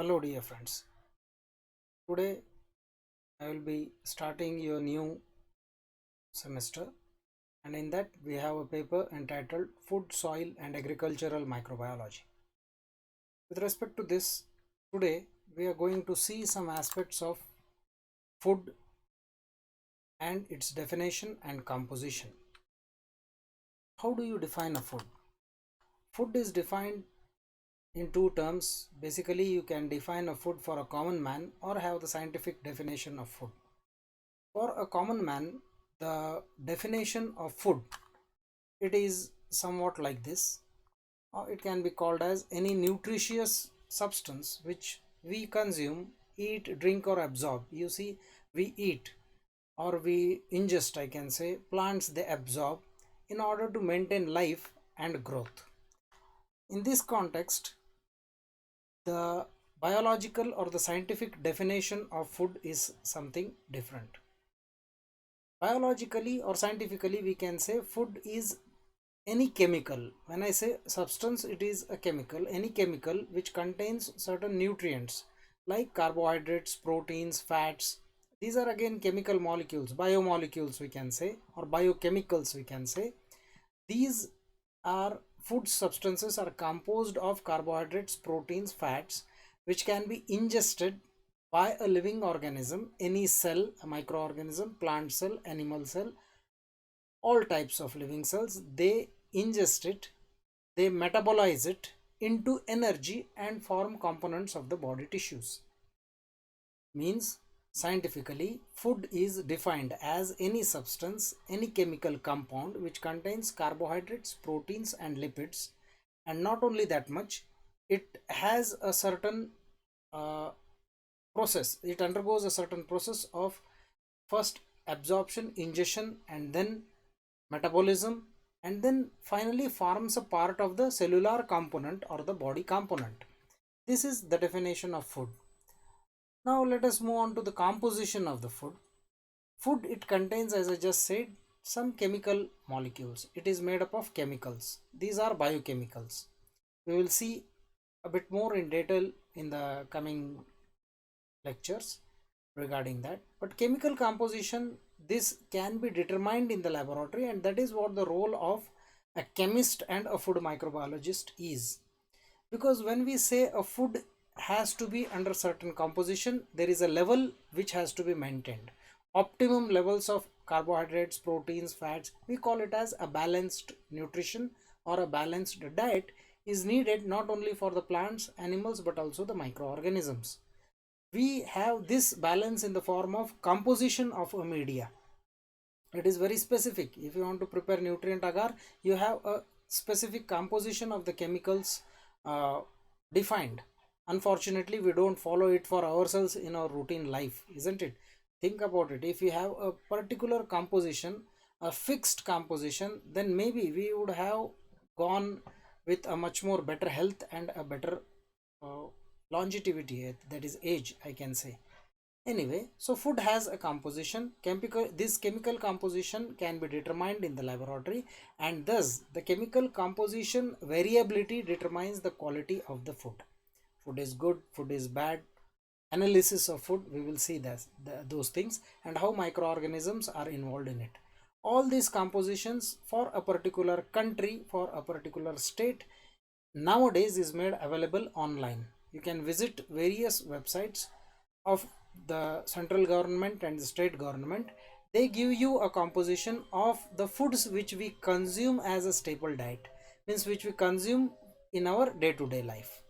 Hello dear friends. Today I will be starting your new semester, and in that we have a paper entitled Food, Soil and Agricultural Microbiology. With respect to this, today we are going to see some aspects of food and its definition and composition. How do you define a food? Food is defined in two terms. Basically, you can define a food for a common man or have the scientific definition of food. For a common man, the definition of food, it is somewhat like this. It can be called as any nutritious substance which we consume, eat, drink or absorb. You see, we eat or we ingest, I can say, plants they absorb in order to maintain life and growth. In this context, the biological or the scientific definition of food is something different. Biologically or scientifically, we can say food is any chemical. When I say substance, it is a chemical, any chemical which contains certain nutrients like carbohydrates, proteins, fats. These are again chemical molecules, biomolecules we can say, or biochemicals we can say. These are food substances are composed of carbohydrates, proteins, fats, which can be ingested by a living organism, any cell, a microorganism, plant cell, animal cell, all types of living cells. They ingest it, they metabolize it into energy and form components of the body tissues. Means scientifically, food is defined as any substance, any chemical compound which contains carbohydrates, proteins and lipids. And not only that much, it has a certain process. It undergoes a certain process of first absorption, ingestion, and then metabolism, and then finally forms a part of the cellular component or the body component. This is the definition of food. Now let us move on to the composition of the food. Food, it contains, as I just said, some chemical molecules. It is made up of chemicals. These are biochemicals. We will see a bit more in detail in the coming lectures regarding that. But chemical composition, this can be determined in the laboratory, and that is what the role of a chemist and a food microbiologist is. Because when we say a food has to be under certain composition, there is a level which has to be maintained. Optimum levels of carbohydrates, proteins, fats, we call it as a balanced nutrition or a balanced diet is needed not only for the plants, animals, but also the microorganisms. We have this balance in the form of composition of a media. It is very specific. If you want to prepare nutrient agar, you have a specific composition of the chemicals defined. Unfortunately, we don't follow it for ourselves in our routine life, isn't it? Think about it. If you have a particular composition, a fixed composition, then maybe we would have gone with a much more better health and a better longevity, that is age, I can say. Anyway, so food has a composition. This chemical composition can be determined in the laboratory, and thus the chemical composition variability determines the quality of the food. Food is good, food is bad. Analysis of food, we will see those things and how microorganisms are involved in it. All these compositions for a particular country, for a particular state, nowadays is made available online. You can visit various websites of the central government and the state government. They give you a composition of the foods which we consume as a staple diet, means which we consume in our day-to-day life.